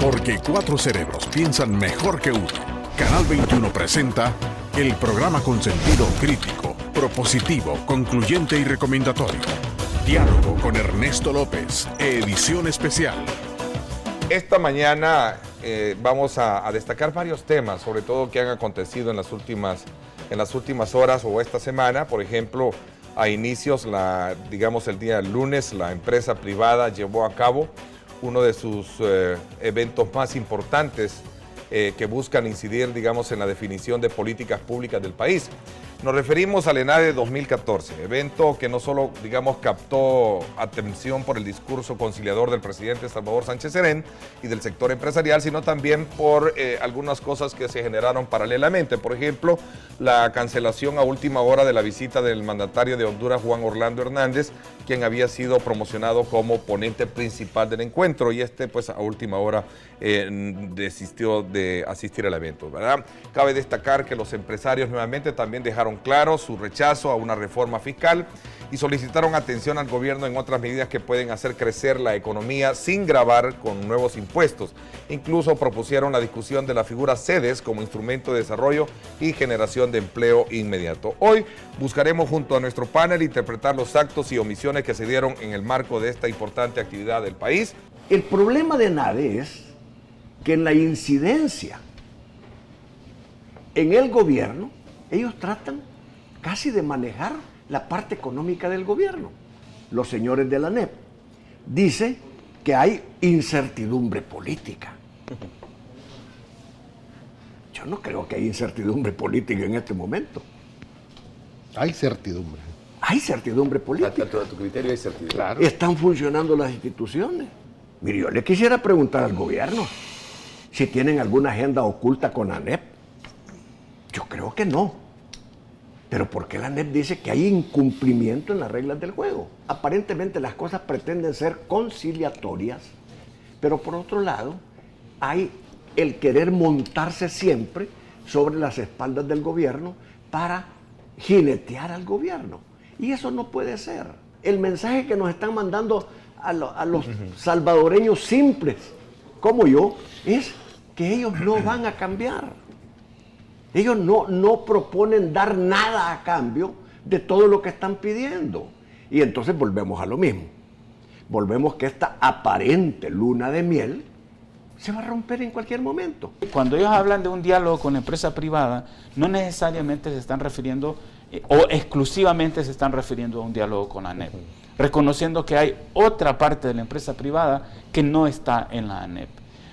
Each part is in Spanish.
Porque 4 cerebros piensan mejor que uno. Canal 21 presenta el programa con sentido crítico, propositivo, concluyente y recomendatorio. Diálogo con Ernesto López, edición especial. Esta mañana vamos a destacar varios temas, sobre todo que han acontecido en las últimas horas o esta semana. Por ejemplo, a inicios, el día lunes, la empresa privada llevó a cabo uno de sus eventos más importantes que buscan incidir, en la definición de políticas públicas del país. Nos referimos al ENADE 2014, evento que no solo, captó atención por el discurso conciliador del presidente Salvador Sánchez Serén y del sector empresarial, sino también por algunas cosas que se generaron paralelamente. Por ejemplo, la cancelación a última hora de la visita del mandatario de Honduras, Juan Orlando Hernández, quien había sido promocionado como ponente principal del encuentro, y pues a última hora desistió de asistir al evento, ¿verdad? Cabe destacar que los empresarios nuevamente también dejaron claro su rechazo a una reforma fiscal y solicitaron atención al gobierno en otras medidas que pueden hacer crecer la economía sin gravar con nuevos impuestos. Incluso propusieron la discusión de la figura CEDES como instrumento de desarrollo y generación de empleo inmediato. Hoy buscaremos junto a nuestro panel interpretar los actos y omisiones que se dieron en el marco de esta importante actividad del país. El problema de NADE es que en la incidencia en el gobierno, ellos tratan casi de manejar la parte económica del gobierno. Los señores de la ANEP dicen que hay incertidumbre política. Yo no creo que hay incertidumbre política en este momento. Hay certidumbre. Hay certidumbre política. A tu criterio hay certidumbre. Claro. Están funcionando las instituciones. Mire, yo le quisiera preguntar al gobierno si tienen alguna agenda oculta con ANEP. Yo creo que no. Pero ¿por qué la ANEP dice que hay incumplimiento en las reglas del juego? Aparentemente las cosas pretenden ser conciliatorias, pero por otro lado hay el querer montarse siempre sobre las espaldas del gobierno para jinetear al gobierno. Y eso no puede ser. El mensaje que nos están mandando a los salvadoreños simples, como yo, es que ellos no van a cambiar. Ellos no proponen dar nada a cambio de todo lo que están pidiendo. Y entonces volvemos a lo mismo. Volvemos que esta aparente luna de miel se va a romper en cualquier momento. Cuando ellos hablan de un diálogo con la empresa privada, no necesariamente se están refiriendo o exclusivamente se están refiriendo a un diálogo con la ANEP, reconociendo que hay otra parte de la empresa privada que no está en la ANEP.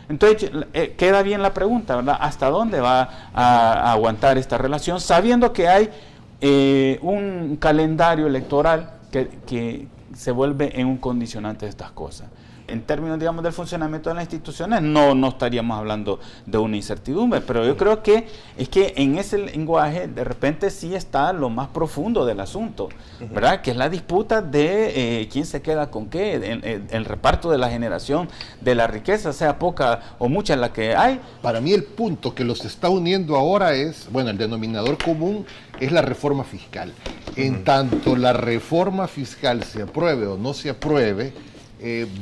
Entonces queda bien la pregunta, ¿verdad? ¿Hasta dónde va a aguantar esta relación? Sabiendo que hay un calendario electoral que se vuelve en un condicionante de estas cosas. En términos, del funcionamiento de las instituciones, no estaríamos hablando de una incertidumbre, pero yo creo que es que en ese lenguaje de repente sí está lo más profundo del asunto, ¿verdad? Que es la disputa de quién se queda con qué, el reparto de la generación de la riqueza, sea poca o mucha la que hay. Para mí el punto que los está uniendo ahora es, el denominador común es la reforma fiscal. En tanto la reforma fiscal se apruebe o no se apruebe,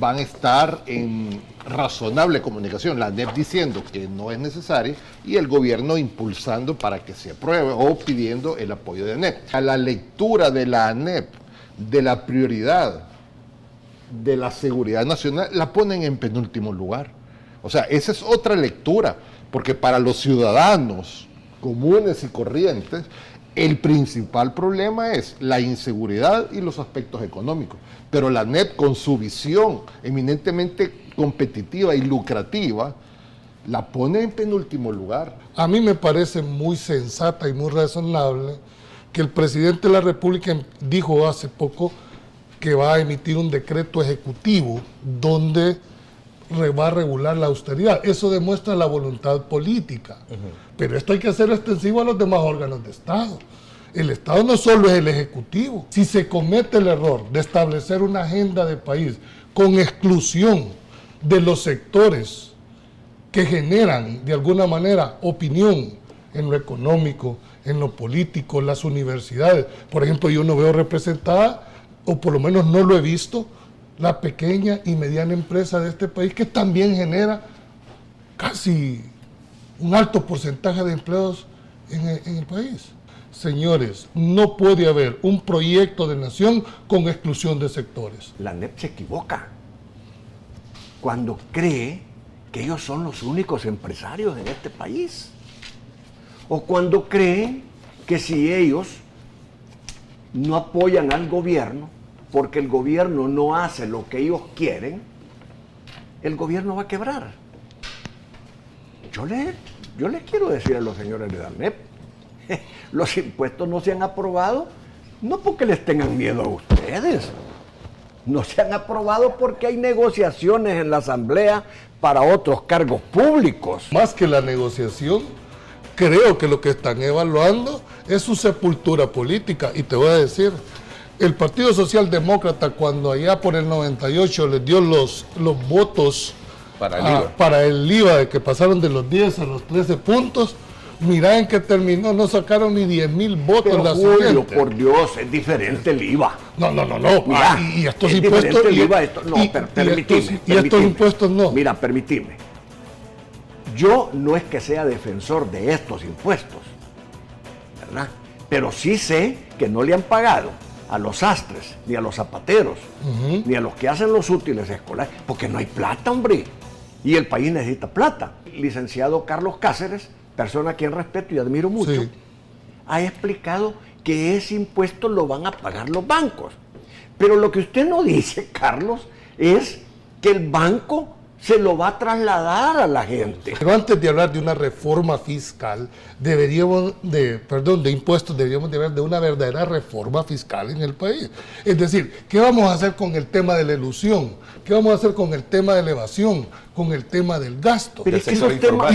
van a estar en razonable comunicación, la ANEP diciendo que no es necesaria y el gobierno impulsando para que se apruebe o pidiendo el apoyo de ANEP. A la lectura de la ANEP de la prioridad de la seguridad nacional la ponen en penúltimo lugar. O sea, esa es otra lectura, porque para los ciudadanos comunes y corrientes el principal problema es la inseguridad y los aspectos económicos. Pero la ANEP, con su visión eminentemente competitiva y lucrativa, la pone en penúltimo lugar. A mí me parece muy sensata y muy razonable que el presidente de la República dijo hace poco que va a emitir un decreto ejecutivo donde va a regular la austeridad. Eso demuestra la voluntad política. Pero esto hay que hacer extensivo a los demás órganos de Estado. El Estado no solo es el Ejecutivo. Si se comete el error de establecer una agenda de país con exclusión de los sectores que generan de alguna manera opinión en lo económico, en lo político, las universidades. Por ejemplo, yo no veo representada, o por lo menos no lo he visto, la pequeña y mediana empresa de este país que también genera casi un alto porcentaje de empleos en el país. Señores, no puede haber un proyecto de nación con exclusión de sectores. La ANEP se equivoca cuando cree que ellos son los únicos empresarios en este país. O cuando creen que si ellos no apoyan al gobierno, porque el gobierno no hace lo que ellos quieren, el gobierno va a quebrar. Yo les quiero decir a los señores de la ANEP, los impuestos no se han aprobado, no porque les tengan miedo a ustedes, no se han aprobado porque hay negociaciones en la Asamblea para otros cargos públicos. Más que la negociación, creo que lo que están evaluando es su sepultura política. Y te voy a decir, el Partido Socialdemócrata, cuando allá por el 98 les dio los votos para el IVA, de que pasaron de los 10 a los 13 puntos, mirá en qué terminó, no sacaron ni 10,000 votos. Pero la Julio, siguiente. por Dios, es diferente el IVA. No. Mira, Y estos es impuestos. diferente el IVA, permitime. Y estos impuestos no. Mira, permitime. Yo no es que sea defensor de estos impuestos, ¿verdad? Pero sí sé que no le han pagado a los sastres, ni a los zapateros, ni a los que hacen los útiles escolares, porque no hay plata, hombre. Y el país necesita plata. Licenciado Carlos Cáceres, persona a quien respeto y admiro mucho, Sí. ha explicado que ese impuesto lo van a pagar los bancos. Pero lo que usted no dice, Carlos, es que el banco se lo va a trasladar a la gente. Pero antes de hablar de una reforma fiscal, de impuestos, deberíamos de hablar de una verdadera reforma fiscal en el país. Es decir, ¿qué vamos a hacer con el tema de la elusión? ¿Qué vamos a hacer con el tema de la evasión? Con el tema del gasto. Pero es que esos temas,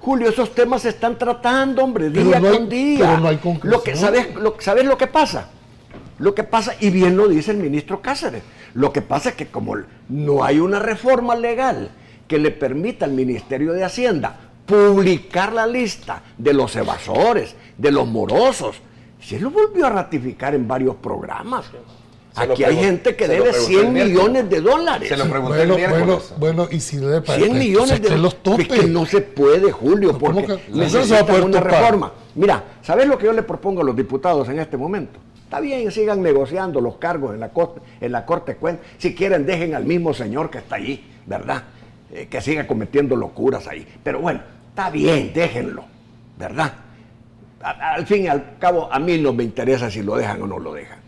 Julio, esos temas se están tratando, hombre, día con día. Pero no hay conclusión. ¿Sabes lo que pasa? Lo que pasa, y bien lo dice el ministro Cáceres, lo que pasa es que como no hay una reforma legal que le permita al Ministerio de Hacienda publicar la lista de los evasores, de los morosos, se lo volvió a ratificar en varios programas. Aquí hay gente que debe 100 millones de dólares. Se lo pregunté el miércoles. Bueno, y si le 100 millones de los dólares. Es que no se puede, Julio, porque necesitan una reforma. Mira, ¿sabes lo que yo le propongo a los diputados en este momento? Está bien, sigan negociando los cargos en la Corte Cuenta. Si quieren, dejen al mismo señor que está allí, ¿verdad? Que siga cometiendo locuras ahí. Pero bueno, está bien, déjenlo, ¿verdad? Al fin y al cabo, a mí no me interesa si lo dejan o no lo dejan.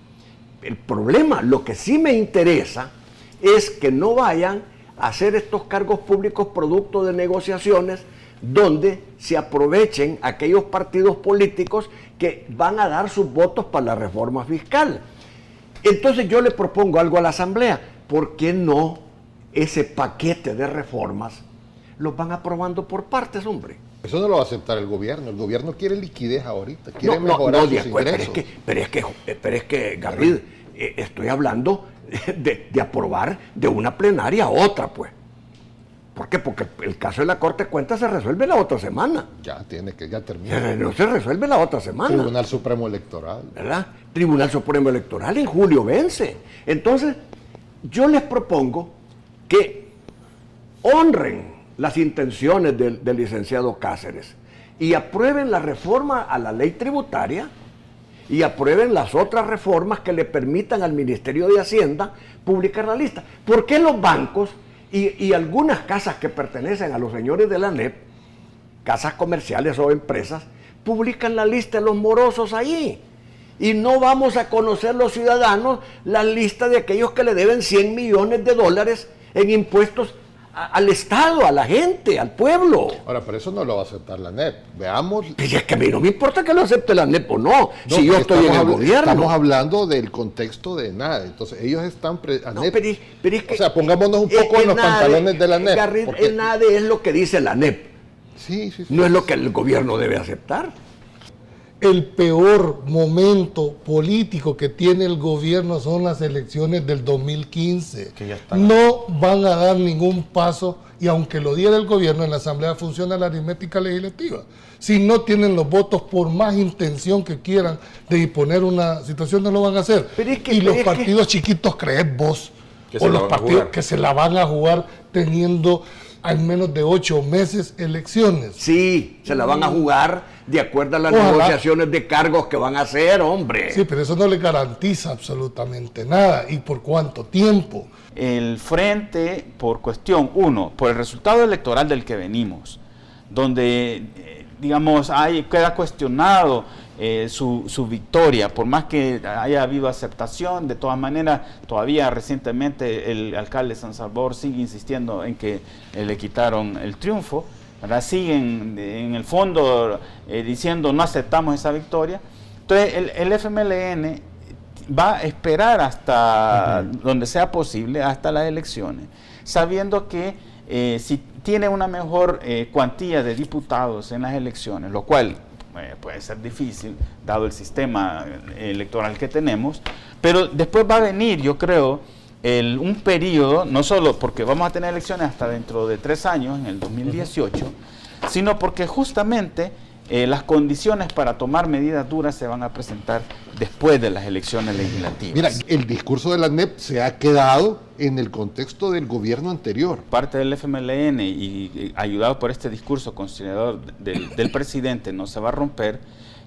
El problema, lo que sí me interesa, es que no vayan a hacer estos cargos públicos producto de negociaciones donde se aprovechen aquellos partidos políticos que van a dar sus votos para la reforma fiscal. Entonces yo le propongo algo a la Asamblea. ¿Por qué no ese paquete de reformas los van aprobando por partes, hombre? Eso no lo va a aceptar el gobierno. El gobierno quiere liquidez ahorita, quiere mejorar sus ingresos. Pero es que, Gabriel, estoy hablando de aprobar de una plenaria a otra, pues. ¿Por qué? Porque el caso de la Corte de Cuentas se resuelve la otra semana. Ya termina. No se resuelve la otra semana. Tribunal Supremo Electoral. ¿Verdad? Tribunal Supremo Electoral en julio vence. Entonces, yo les propongo que honren las intenciones del licenciado Cáceres y aprueben la reforma a la ley tributaria y aprueben las otras reformas que le permitan al Ministerio de Hacienda publicar la lista. ¿Por qué los bancos y algunas casas que pertenecen a los señores de la ANEP, casas comerciales o empresas, publican la lista de los morosos ahí? Y no vamos a conocer los ciudadanos la lista de aquellos que le deben 100 millones de dólares en impuestos al Estado, a la gente, al pueblo. Ahora, pero eso no lo va a aceptar la ANEP. Veamos. Pues es que a mí no me importa que lo acepte la ANEP o no, si yo estoy en el gobierno. Estamos hablando del contexto de NADE. Entonces, ellos están... ANEP, pero es que, o sea, pongámonos un poco en los pantalones de la ANEP. El NADE es lo que dice la ANEP. Sí. No es lo que el gobierno debe aceptar. El peor momento político que tiene el gobierno son las elecciones del 2015. No van a dar ningún paso, y aunque lo diera el gobierno, en la Asamblea funciona la aritmética legislativa. Si no tienen los votos, por más intención que quieran de disponer una situación, no lo van a hacer. Y los partidos chiquitos, crees vos, o los partidos que se la van a jugar teniendo hay menos de 8 meses elecciones. Sí, se la van a jugar de acuerdo a las Ojalá. negociaciones de cargos que van a hacer, hombre. Sí, pero eso no le garantiza absolutamente nada. ¿Y por cuánto tiempo? El frente, por cuestión, uno, por el resultado electoral del que venimos, donde, digamos, queda cuestionado su victoria, por más que haya habido aceptación, de todas maneras, todavía recientemente el alcalde de San Salvador sigue insistiendo en que le quitaron el triunfo, ¿verdad? Siguen en el fondo diciendo no aceptamos esa victoria. Entonces el FMLN va a esperar hasta donde sea posible, hasta las elecciones, sabiendo que si tiene una mejor cuantía de diputados en las elecciones, lo cual puede ser difícil, dado el sistema electoral que tenemos, pero después va a venir, yo creo, un periodo, no solo porque vamos a tener elecciones hasta dentro de 3 años, en el 2018, sino porque justamente las condiciones para tomar medidas duras se van a presentar después de las elecciones legislativas. Mira, el discurso de la ANEP se ha quedado en el contexto del gobierno anterior. Parte del FMLN y ayudado por este discurso conciliador del presidente no se va a romper.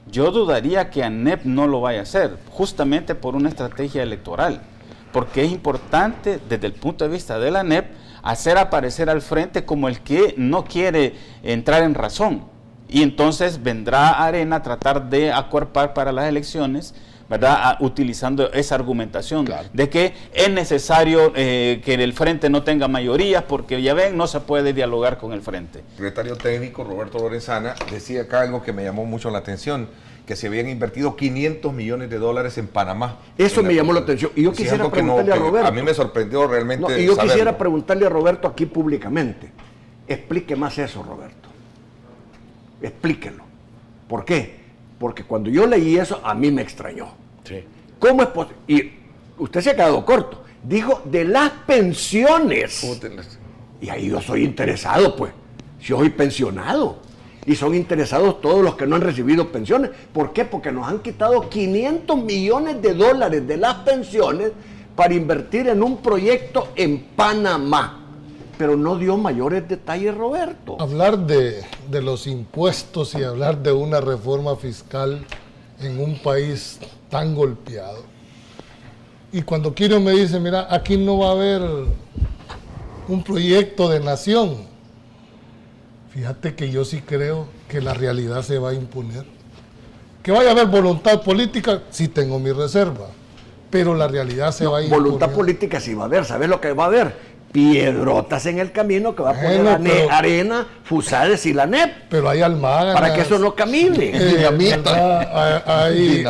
Yo dudaría que ANEP no lo vaya a hacer, justamente por una estrategia electoral, porque es importante desde el punto de vista de la ANEP hacer aparecer al frente como el que no quiere entrar en razón. Y entonces vendrá Arena a tratar de acuerpar para las elecciones, ¿verdad? Utilizando esa argumentación de que es necesario que el frente no tenga mayorías porque ya ven, no se puede dialogar con el frente. El secretario técnico Roberto Lorenzana decía acá algo que me llamó mucho la atención, que se habían invertido $500 millones en Panamá. Eso me llamó la atención. Y yo quisiera preguntarle a Roberto. A mí me sorprendió realmente. No, y yo saberlo. quisiera preguntarle a Roberto aquí públicamente. Explique más eso, Roberto. Explíquelo. ¿Por qué? Porque cuando yo leí eso, a mí me extrañó. Sí. ¿Cómo es posible? Y usted se ha quedado corto. Dijo de las pensiones. Y ahí yo soy interesado, pues. Yo soy pensionado. Y son interesados todos los que no han recibido pensiones. ¿Por qué? Porque nos han quitado $500 millones de las pensiones para invertir en un proyecto en Panamá. Pero no dio mayores detalles, Roberto. Hablar de los impuestos y hablar de una reforma fiscal en un país tan golpeado. Y cuando Quirio me dice, mira, aquí no va a haber un proyecto de nación. Fíjate que yo sí creo que la realidad se va a imponer. Que vaya a haber voluntad política, sí tengo mi reserva. Pero la realidad se va a imponer. Voluntad política sí va a haber. ¿Sabes lo que va a haber? Piedrotas en el camino que va a poner Arena, Fusades y la ANEP. Pero hay almagas. Para que eso no camine. Hay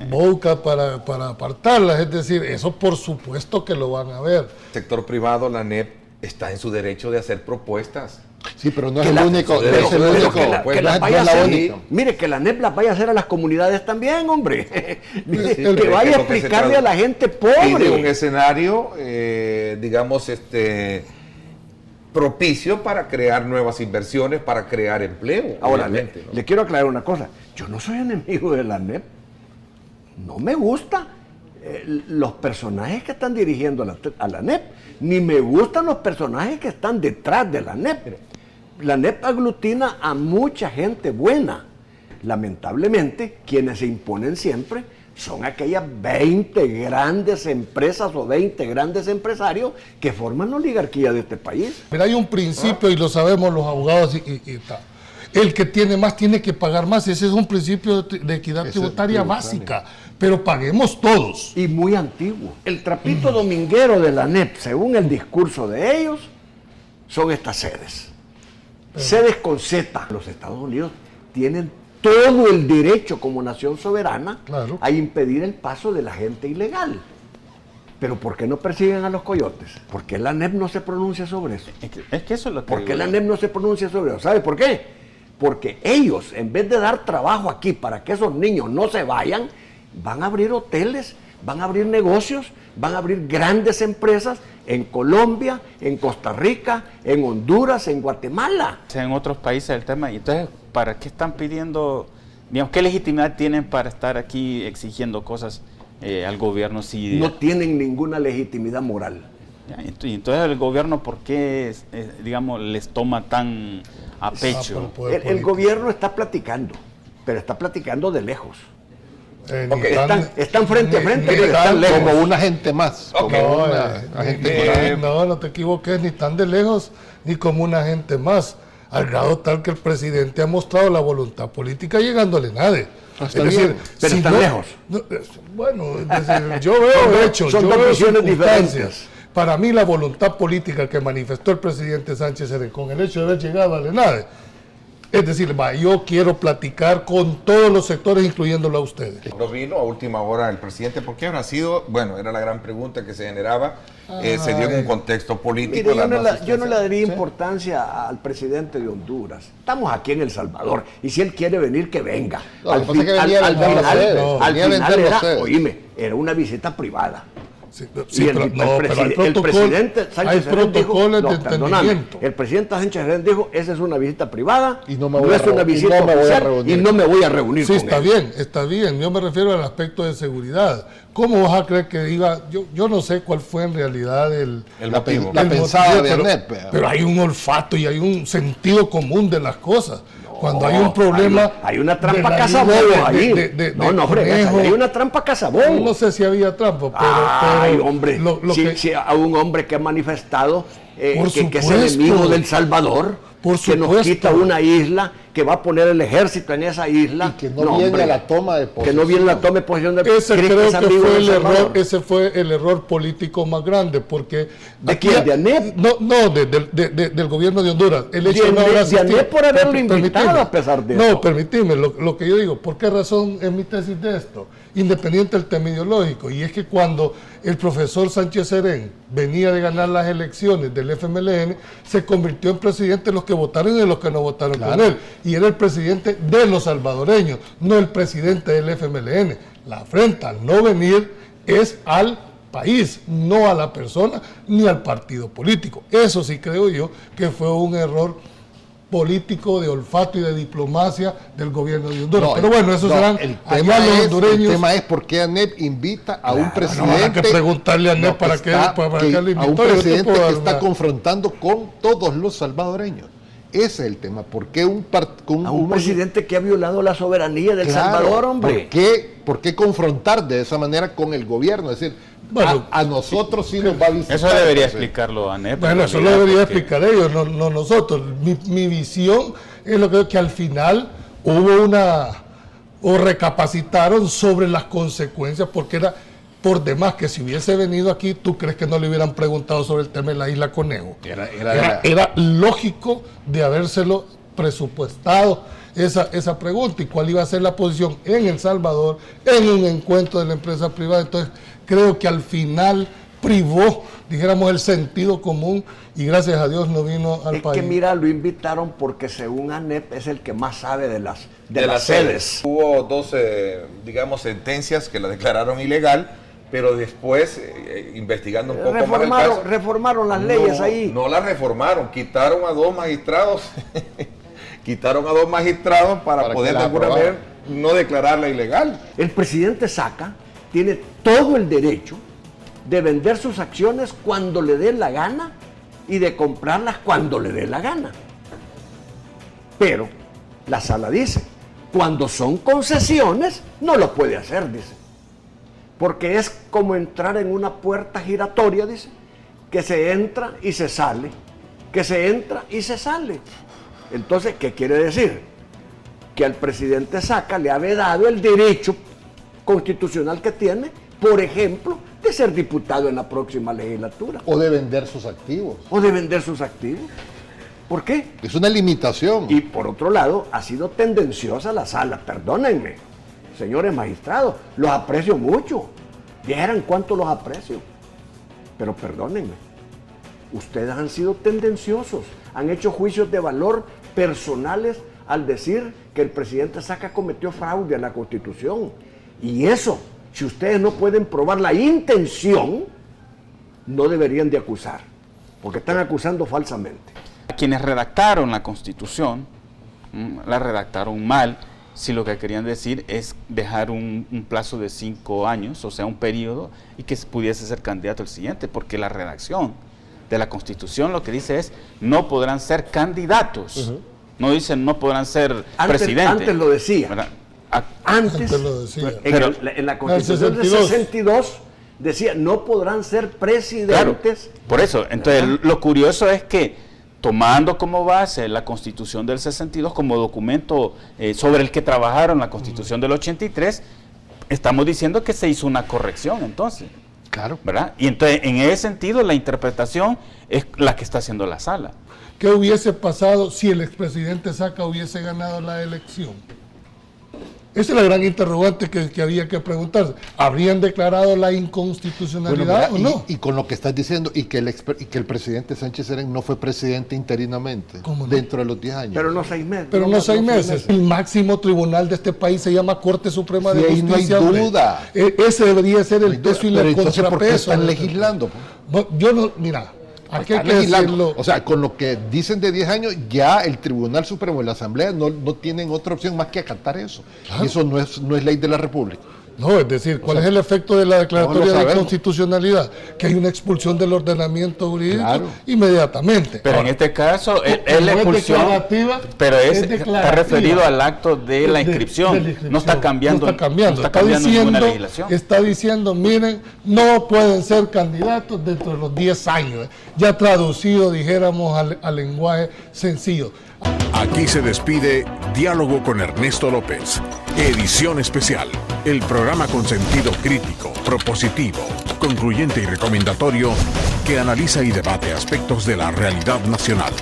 boca para apartarlas. Es decir, eso por supuesto que lo van a ver. El sector privado, la ANEP, está en su derecho de hacer propuestas. Sí, pero no es el único. Mire, que la ANEP las vaya a hacer a las comunidades también, hombre. Mire, Sí, que vaya a explicarle a la gente pobre. Y de un escenario, digamos, propicio para crear nuevas inversiones, para crear empleo. Ahora, ¿no? le quiero aclarar una cosa. Yo no soy enemigo de la ANEP. No me gusta los personajes que están dirigiendo a la ANEP, ni me gustan los personajes que están detrás de la ANEP. La ANEP aglutina a mucha gente buena. Lamentablemente, quienes se imponen siempre son aquellas 20 grandes empresas o 20 grandes empresarios que forman la oligarquía de este país. Pero hay un principio, y lo sabemos los abogados, y tal. El que tiene más tiene que pagar más. Ese es un principio de equidad tributaria básica. Pero paguemos todos. Y muy antiguo. El trapito dominguero de la ANEP, según el discurso de ellos, son estas sedes. Sedes con Z. Los Estados Unidos tienen todo el derecho como nación soberana a impedir el paso de la gente ilegal. Pero ¿por qué no persiguen a los coyotes? ¿Por qué la ANEP no se pronuncia sobre eso? Es que eso es lo que ¿Por qué la ANEP no se pronuncia sobre eso? ¿Sabe por qué? Porque ellos, en vez de dar trabajo aquí para que esos niños no se vayan, van a abrir hoteles, van a abrir negocios, van a abrir grandes empresas en Colombia, en Costa Rica, en Honduras, en Guatemala. En otros países el tema. Y entonces, ¿para qué están pidiendo, digamos, qué legitimidad tienen para estar aquí exigiendo cosas al gobierno? Si no tienen ninguna legitimidad moral. Y entonces el gobierno, ¿por qué, digamos, les toma tan a pecho? El gobierno está platicando, pero está platicando de lejos. Están frente a frente, pero están lejos. Como un agente más. Como agente más. No te equivoques, ni tan de lejos, ni como un agente más. Al grado tal que el presidente ha mostrado la voluntad política llegándole nadie. Está bien, pero si están lejos. Bueno, es decir, yo veo hechos, yo veo circunstancias. Para mí la voluntad política que manifestó el presidente Sánchez Serén con el hecho de haber llegado a Lenade, es decir, yo quiero platicar con todos los sectores, incluyéndolo a ustedes. No vino a última hora el presidente, ¿por qué habrá sido? Bueno, era la gran pregunta que se generaba, se dio en un contexto político. Mire, yo no le daría importancia al presidente de Honduras. Estamos aquí en El Salvador, y si él quiere venir, que venga. No, al final era una visita privada. Pero el presidente Sánchez Serén dijo, entendimiento. el presidente Sánchez Serén dijo, esa es una visita privada, y no es una visita oficial, y no me voy a reunir con él. Está bien, yo me refiero al aspecto de seguridad. ¿Cómo vas a creer que iba? Yo no sé cuál fue en realidad el motivo. La pensada de ANEP. Pero hay un olfato y hay un sentido común de las cosas. Cuando hay un problema... Hay una trampa cazabobos ahí. Hay una trampa cazabobos. No sé si había trampa, pero hombre, si a un hombre que ha manifestado que es enemigo del Salvador, que nos quita una isla, que va a poner el ejército en esa isla. Y que no viene a la toma de posesión. Que no viene a la toma de posesión de ese fue el error político más grande, porque... ¿De quién? ¿De ANEP? No, del gobierno de Honduras. El hecho de ANEP por haberlo invitado a pesar de eso. No, permíteme, lo que yo digo, ¿por qué razón es mi tesis de esto? Independiente del tema ideológico, y es que cuando el profesor Sánchez Serén venía de ganar las elecciones del FMLN, se convirtió en presidente de los que votaron y de los que no votaron con él, y era el presidente de los salvadoreños, no el presidente del FMLN. La afrenta al no venir es al país, no a la persona ni al partido político. Eso sí creo yo que fue un error político, de olfato y de diplomacia del gobierno de Honduras. Pero bueno, eso serán allá los hondureños. El tema es por qué ANEP invita a un presidente. Hay que preguntarle a ANEP para qué le invitó. A un presidente que está confrontando con todos los salvadoreños. Ese es el tema. ¿Por qué un presidente que ha violado la soberanía del Salvador, hombre? ¿Por qué confrontar de esa manera con el gobierno? Es decir, a nosotros sí nos va a visitar. Eso debería explicarlo ANEP. Bueno, eso lo debería explicar ellos, no nosotros. Mi visión es lo que al final hubo recapacitaron sobre las consecuencias, porque era por demás que si hubiese venido aquí, ¿tú crees que no le hubieran preguntado sobre el tema de la isla Conejo? Era lógico de habérselo presupuestado esa pregunta, y cuál iba a ser la posición en El Salvador en un encuentro de la empresa privada. Entonces creo que al final privó, dijéramos, el sentido común, y gracias a Dios no vino al país. Es que mira, lo invitaron porque según ANEP es el que más sabe de las sedes. Hubo dos, digamos, sentencias que la declararon ilegal, pero después, investigando un poco más el caso... Reformaron las leyes ahí. No las reformaron, quitaron a 2 magistrados, para poder de alguna manera no declararla ilegal. El presidente Saca tiene todo el derecho de vender sus acciones cuando le dé la gana y de comprarlas cuando le dé la gana. Pero la sala dice, cuando son concesiones, no lo puede hacer, dice. Porque es como entrar en una puerta giratoria, dice, que se entra y se sale, que se entra y se sale. Entonces, ¿qué quiere decir? Que al presidente Saca le ha vedado el derecho constitucional que tiene, por ejemplo, de ser diputado en la próxima legislatura. O de vender sus activos. ¿Por qué? Es una limitación. Y por otro lado, ha sido tendenciosa la sala, perdónenme, señores magistrados, los aprecio mucho. Vieran cuánto los aprecio. Pero perdónenme, ustedes han sido tendenciosos, han hecho juicios de valor personales al decir que el presidente Saca cometió fraude a la Constitución. Y eso, si ustedes no pueden probar la intención, no deberían de acusar, porque están acusando falsamente. Quienes redactaron la Constitución, la redactaron mal, si lo que querían decir es dejar un plazo de 5 años, o sea, un periodo, y que pudiese ser candidato el siguiente, porque la redacción de la Constitución lo que dice es no podrán ser candidatos, no dicen no podrán ser presidentes. Antes lo decía. ¿Verdad? Antes lo decía. En la Constitución del 62 decía no podrán ser presidentes. Claro, por eso, entonces lo curioso es que tomando como base la Constitución del 62 como documento sobre el que trabajaron la Constitución del 83, estamos diciendo que se hizo una corrección entonces. Claro. ¿Verdad? Y entonces en ese sentido la interpretación es la que está haciendo la sala. ¿Qué hubiese pasado si el expresidente Saca hubiese ganado la elección? Esa es la gran interrogante que había que preguntarse. ¿Habrían declarado la inconstitucionalidad o no? Y con lo que estás diciendo, y que el presidente Sánchez Serén no fue presidente interinamente ¿Cómo no? dentro de los 10 años. Pero no 6 meses. Pero no 6 meses. El máximo tribunal de este país se llama Corte Suprema Sí, de ahí no hay Justicia. hombre. duda. Ese debería ser el peso y Pero la entonces, ¿por qué contrapeso. están legislando? Yo no, mira, aquí hay Están que legislando. decirlo. O sea, con lo que dicen de 10 años, ya el Tribunal Supremo y la Asamblea no tienen otra opción más que acatar eso. Claro. Y eso no es ley de la República. No, es decir, ¿cuál es el efecto de la declaratoria no lo de sabemos. inconstitucionalidad? Que hay una expulsión del ordenamiento jurídico Claro. inmediatamente. Pero Ahora, en este caso es como la es expulsión, declarativa, pero es está declarativa. referido al acto de la de inscripción. la inscripción. No está cambiando, No está cambiando. no está cambiando ninguna legislación. Está diciendo, miren, no pueden ser candidatos dentro de los 10 años. Ya traducido, dijéramos, al lenguaje sencillo. Aquí se despide Diálogo con Ernesto López, edición especial, el programa con sentido crítico, propositivo, concluyente y recomendatorio que analiza y debate aspectos de la realidad nacional.